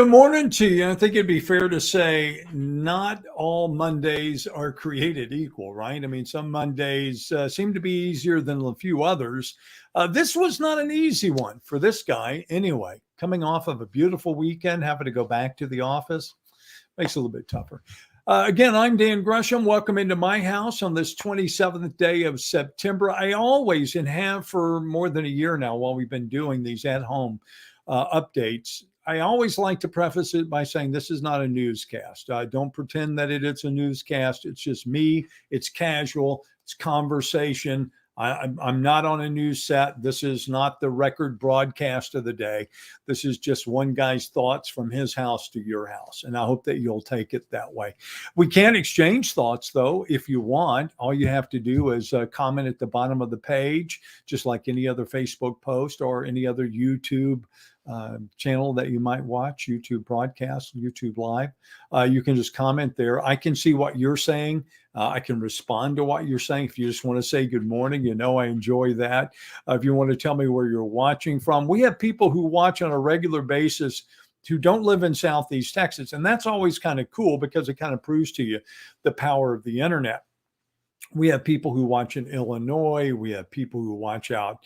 Good morning to you. I think it'd be fair to say not all Mondays are created equal, right? I mean, some Mondays seem to be easier than a few others. This was not an easy one for this guy anyway. Coming off of a beautiful weekend, having to go back to the office makes it a little bit tougher. Again, I'm Dan Gresham. Welcome into my house on this 27th day of September. I always, and have for more than a year now while we've been doing these at-home updates, I always like to preface it by saying this is not a newscast. Don't pretend that it's a newscast. It's just me. It's casual. It's conversation. I'm not on a news set. This is not the record broadcast of the day. This is just one guy's thoughts from his house to your house. And I hope that you'll take it that way. We can exchange thoughts, though, if you want. All you have to do is comment at the bottom of the page, just like any other Facebook post or any other YouTube channel that you might watch, YouTube broadcast, YouTube live. You can just comment there. I can see what you're saying. I can respond to what you're saying. If you just want to say good morning, I enjoy that. If you want to tell me where you're watching from, we have people who watch on a regular basis who don't live in Southeast Texas. And that's always kind of cool because it kind of proves to you the power of the internet. We have people who watch in Illinois. We have people who watch out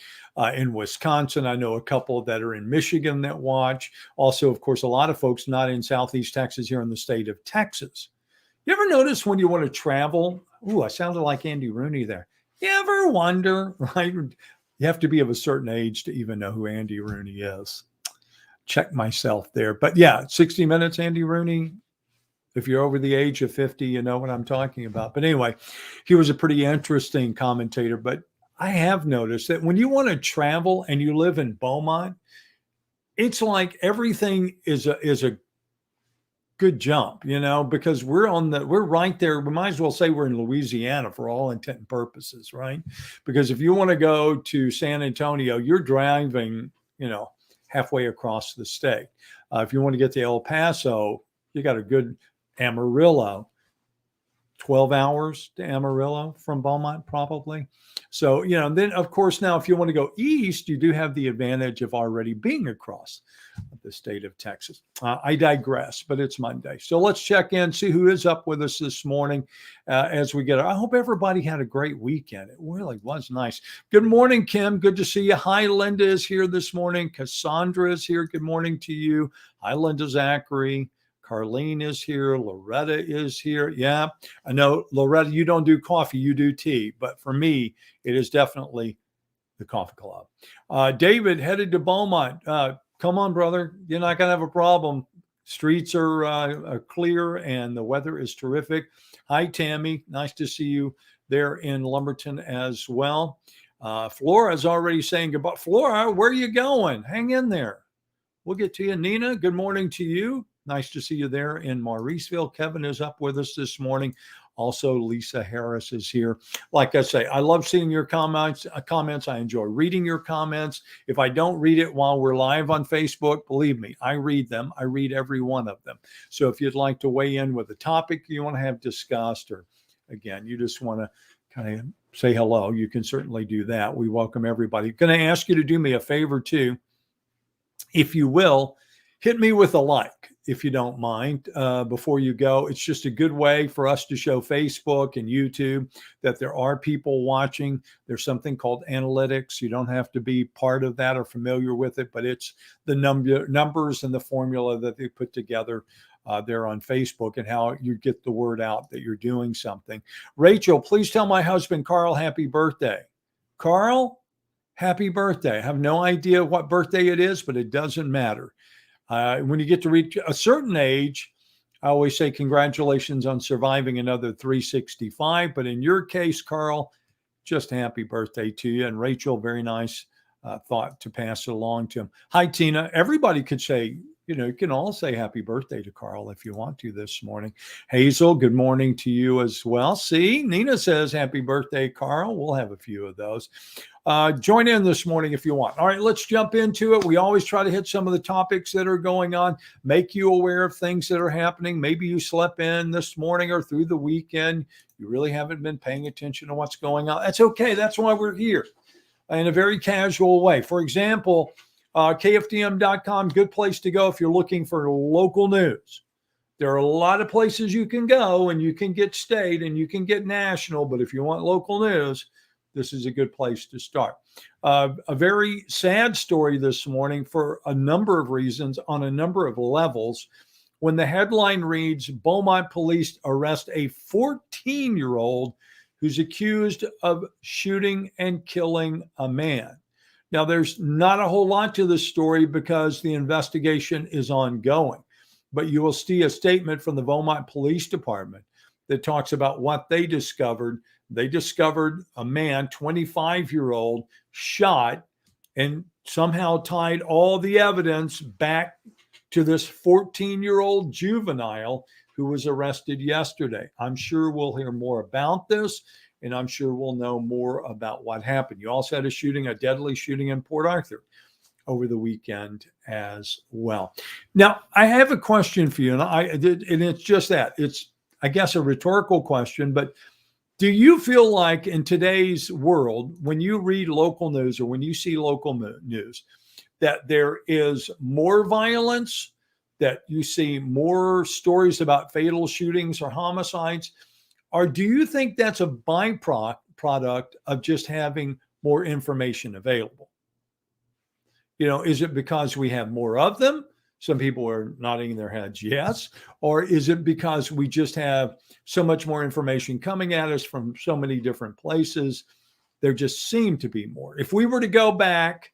in Wisconsin. I know a couple that are in Michigan that watch. Also, of course, a lot of folks not in Southeast Texas here in the state of Texas. You ever notice when you want to travel? Ooh, I sounded like Andy Rooney there. You ever wonder, right? You have to be of a certain age to even know who Andy Rooney is. Check myself there. But yeah, 60 Minutes, Andy Rooney. If you're over the age of 50, you know what I'm talking about. But anyway, he was a pretty interesting commentator. But I have noticed that when you want to travel and you live in Beaumont, it's like everything is a good jump, because we're right there. We might as well say we're in Louisiana for all intent and purposes, right? Because if you want to go to San Antonio, you're driving, halfway across the state. If you want to get to El Paso, you got a good Amarillo, 12 hours to Amarillo from Beaumont, probably. So, then of course, now if you want to go east, you do have the advantage of already being across the state of Texas. I digress, but it's Monday. So let's check in, see who is up with us this morning as we get. I hope everybody had a great weekend. It really was nice. Good morning, Kim. Good to see you. Hi, Linda is here this morning. Cassandra is here. Good morning to you. Hi, Linda Zachary. Carlene is here. Loretta is here. Yeah, I know, Loretta, you don't do coffee, you do tea. But for me, it is definitely the coffee club. David headed to Beaumont. Come on, brother. You're not going to have a problem. Streets are clear and the weather is terrific. Hi, Tammy. Nice to see you there in Lumberton as well. Flora is already saying goodbye. Flora, where are you going? Hang in there. We'll get to you. Nina, good morning to you. Nice to see you there in Mauriceville. Kevin is up with us this morning. Also, Lisa Harris is here. Like I say, I love seeing your comments. I enjoy reading your comments. If I don't read it while we're live on Facebook, believe me, I read them. I read every one of them. So if you'd like to weigh in with a topic you want to have discussed, or again, you just want to kind of say hello, you can certainly do that. We welcome everybody. Going to ask you to do me a favor too. If you will, hit me with a like, if you don't mind, before you go. It's just a good way for us to show Facebook and YouTube that there are people watching. There's something called analytics. You don't have to be part of that or familiar with it, but it's the numbers and the formula that they put together there on Facebook and how you get the word out that you're doing something. Rachel, please tell my husband, Carl, happy birthday. Carl, happy birthday. I have no idea what birthday it is, but it doesn't matter. When you get to reach a certain age, I always say congratulations on surviving another 365. But in your case, Carl, just happy birthday to you. And Rachel, very nice thought to pass it along to him. Hi, Tina. Everybody could say, you can all say happy birthday to Carl if you want to this morning. Hazel, good morning to you as well. See, Nina says happy birthday, Carl. We'll have a few of those. Join in this morning if you want. All right, let's jump into it. We always try to hit some of the topics that are going on, make you aware of things that are happening. Maybe you slept in this morning or through the weekend. You really haven't been paying attention to what's going on. That's okay. That's why we're here in a very casual way. For example, KFDM.com, good place to go if you're looking for local news. There are a lot of places you can go, and you can get state and you can get national, but if you want local news, this is a good place to start. A very sad story this morning for a number of reasons on a number of levels. When the headline reads, Beaumont police arrest a 14-year-old who's accused of shooting and killing a man. Now, there's not a whole lot to this story because the investigation is ongoing, but you will see a statement from the Beaumont Police Department that talks about what they discovered. They discovered a man, 25-year-old, shot and somehow tied all the evidence back to this 14-year-old juvenile who was arrested yesterday. I'm sure we'll hear more about this, and I'm sure we'll know more about what happened. You also had a deadly shooting in Port Arthur over the weekend as well. Now, I have a question for you, and it's just that. It's, I guess, a rhetorical question, but do you feel like in today's world, when you read local news or when you see local news, that there is more violence, that you see more stories about fatal shootings or homicides? Or do you think that's a byproduct of just having more information available? Is it because we have more of them? Some people are nodding their heads yes. Or is it because we just have so much more information coming at us from so many different places? There just seem to be more. If we were to go back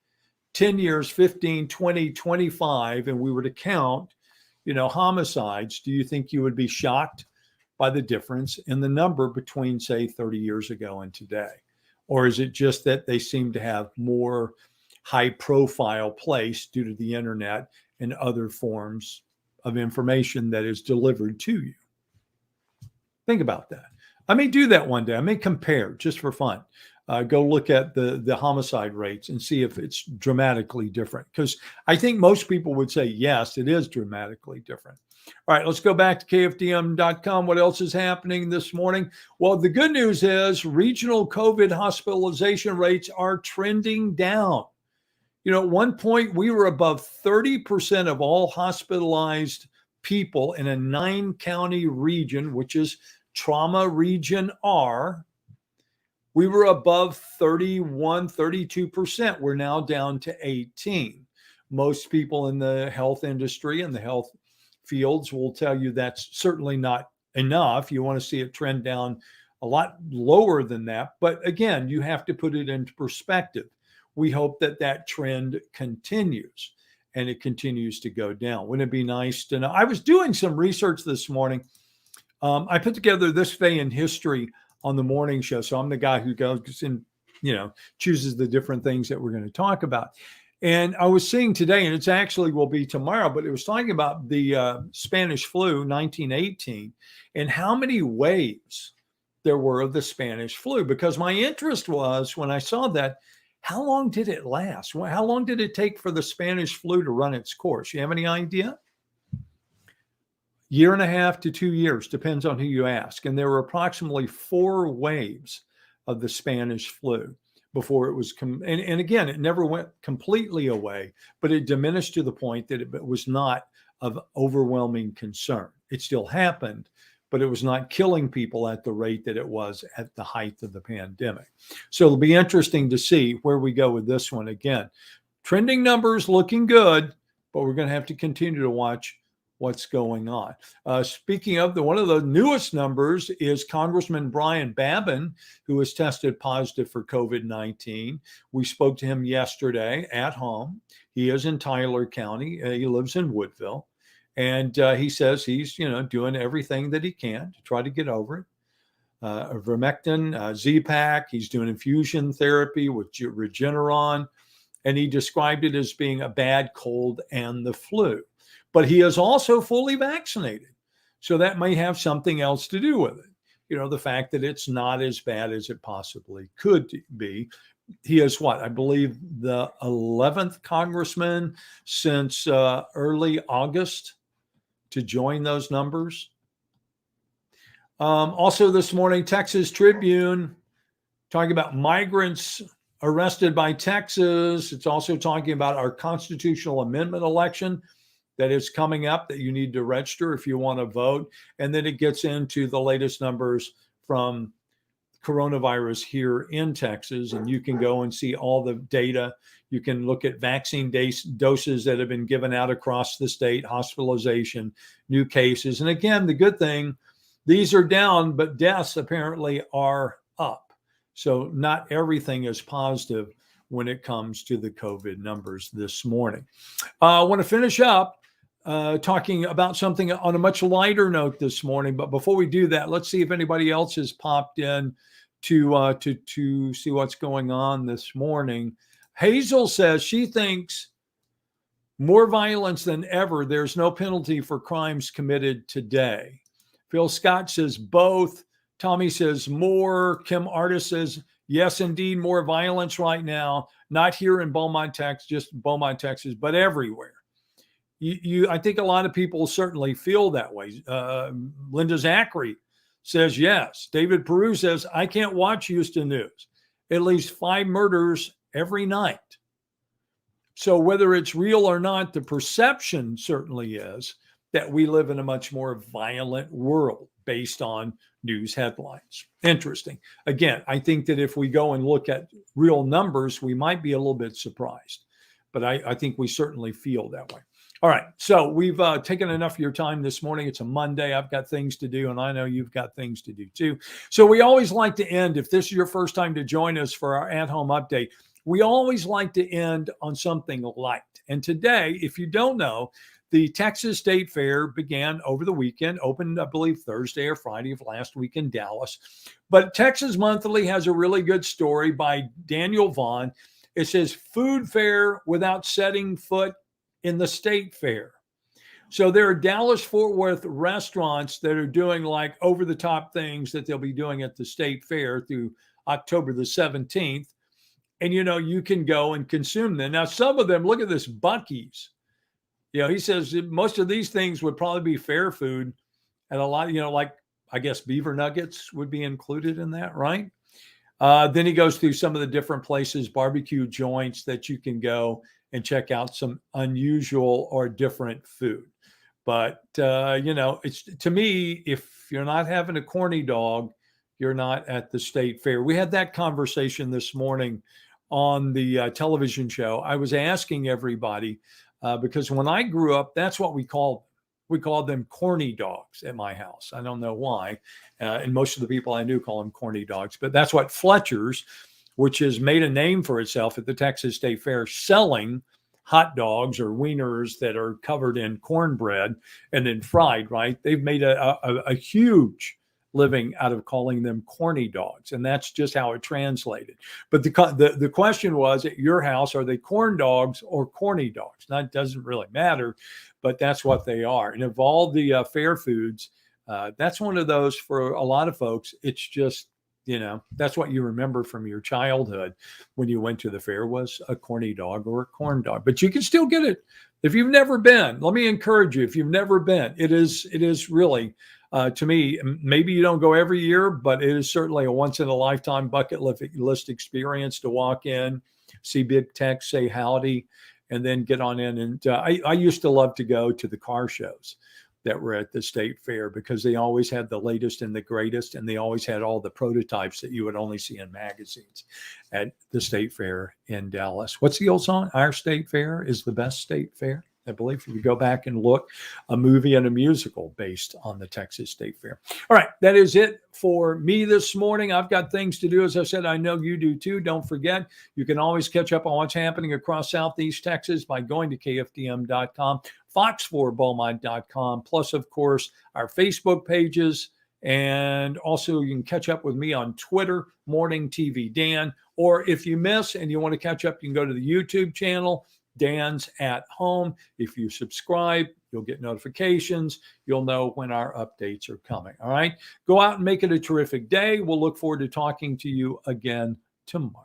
10 years, 15, 20, 25, and we were to count, homicides, do you think you would be shocked by the difference in the number between, say, 30 years ago and today? Or is it just that they seem to have more high profile place due to the internet and other forms of information that is delivered to you? Think about that. I may do that one day. I may compare just for fun. Go look at the homicide rates and see if it's dramatically different. Because I think most people would say, yes, it is dramatically different. All right, let's go back to KFDM.com. What else is happening this morning? Well, the good news is regional COVID hospitalization rates are trending down. At one point, we were above 30% of all hospitalized people in a 9-county region, which is Trauma Region R. We were above 31, 32%. We're now down to 18. Most people in the health industry and the health fields will tell you that's certainly not enough. You want to see it trend down a lot lower than that. But again, you have to put it into perspective. We hope that trend continues and it continues to go down. Wouldn't it be nice to know? I was doing some research this morning. I put together This Day in History on the morning show. So I'm the guy who goes and, chooses the different things that we're going to talk about. And I was seeing today, and it's actually will be tomorrow, but it was talking about the Spanish flu, 1918, and how many waves there were of the Spanish flu. Because my interest was, when I saw that, how long did it last? How long did it take for the Spanish flu to run its course? You have any idea? 1.5 to 2 years, depends on who you ask. And there were approximately 4 waves of the Spanish flu before it was, and again, it never went completely away, but it diminished to the point that it was not of overwhelming concern. It still happened, but it was not killing people at the rate that it was at the height of the pandemic. So it'll be interesting to see where we go with this one. Again, trending numbers looking good, but we're going to have to continue to watch what's going on. Speaking of one of the newest numbers is Congressman Brian Babin, who was tested positive for COVID-19. We spoke to him yesterday at home. He is in Tyler County. He lives in Woodville. And he says he's, doing everything that he can to try to get over it. Ivermectin, Z-Pak, he's doing infusion therapy with Regeneron. And he described it as being a bad cold and the flu. But he is also fully vaccinated. So that may have something else to do with it. The fact that it's not as bad as it possibly could be. He is I believe the 11th congressman since early August to join those numbers. Also this morning, Texas Tribune talking about migrants arrested by Texas. It's also talking about our constitutional amendment election that is coming up that you need to register if you want to vote. And then it gets into the latest numbers from coronavirus here in Texas, and you can go and see all the data. You can look at vaccine doses that have been given out across the state, hospitalization, new cases. And again, the good thing, these are down, but deaths apparently are up. So not everything is positive when it comes to the COVID numbers this morning. I want to finish up talking about something on a much lighter note this morning. But before we do that, let's see if anybody else has popped in to see what's going on this morning. Hazel says she thinks more violence than ever. There's no penalty for crimes committed today. Phil Scott says both. Tommy says more. Kim Artis says, yes, indeed, more violence right now. Not here in Beaumont, Texas, just Beaumont, Texas, but everywhere. I think a lot of people certainly feel that way. Linda Zachary says yes. David Peru says, I can't watch Houston news. At least 5 murders every night. So whether it's real or not, the perception certainly is that we live in a much more violent world based on news headlines. Interesting. Again, I think that if we go and look at real numbers, we might be a little bit surprised. But I think we certainly feel that way. All right, so we've taken enough of your time this morning. It's a Monday. I've got things to do, and I know you've got things to do too. So we always like to end, if this is your first time to join us for our at-home update, we always like to end on something light. And today, if you don't know, the Texas State Fair began over the weekend, opened, I believe, Thursday or Friday of last week in Dallas. But Texas Monthly has a really good story by Daniel Vaughn. It says, food fair without setting foot in the state fair. So there are Dallas-Fort Worth restaurants that are doing like over-the-top things that they'll be doing at the state fair through October the 17th. And, you know, you can go and consume them. Now, some of them, look at this, Buc-ee's. You know, he says most of these things would probably be fair food. And a lot, you know, like, I guess beaver nuggets would be included in that, right? Then he goes through some of the different places, barbecue joints that you can go and check out some unusual or different food. But, you know, it's, to me, if you're not having a corny dog, you're not at the state fair. We had that conversation this morning on the television show. I was asking everybody, because when I grew up, that's what we called them corny dogs at my house. I don't know why. And most of the people I knew call them corny dogs, but that's what Fletcher's, which has made a name for itself at the Texas State Fair, selling hot dogs or wieners that are covered in cornbread and then fried, right? They've made a huge living out of calling them corny dogs. And that's just how it translated. But the question was, at your house, are they corn dogs or corny dogs? Now, it doesn't really matter, but that's what they are. And of all the fair foods, that's one of those for a lot of folks. It's just, you know, that's what you remember from your childhood when you went to the fair was a corny dog or a corn dog. But you can still get it if you've never been. Let me encourage you, if you've never been, it is really, to me, maybe you don't go every year, but it is certainly a once in a lifetime bucket list experience to walk in, see Big Tech, say howdy, and then get on in. And I used to love to go to the car shows that were at the state fair because they always had the latest and the greatest, and they always had all the prototypes that you would only see in magazines at the state fair in Dallas. What's the old song? Our state fair is the best state fair. I believe if you go back and look, a movie and a musical based on the Texas State Fair. All right, that is it for me this morning. I've got things to do. As I said, I know you do too. Don't forget, you can always catch up on what's happening across Southeast Texas by going to KFDM.com, Fox4Beaumont.com, plus, of course, our Facebook pages. And also you can catch up with me on Twitter, Morning TV Dan. Or if you miss and you want to catch up, you can go to the YouTube channel, Dan's at Home. If you subscribe, you'll get notifications. You'll know when our updates are coming. All right. Go out and make it a terrific day. We'll look forward to talking to you again tomorrow.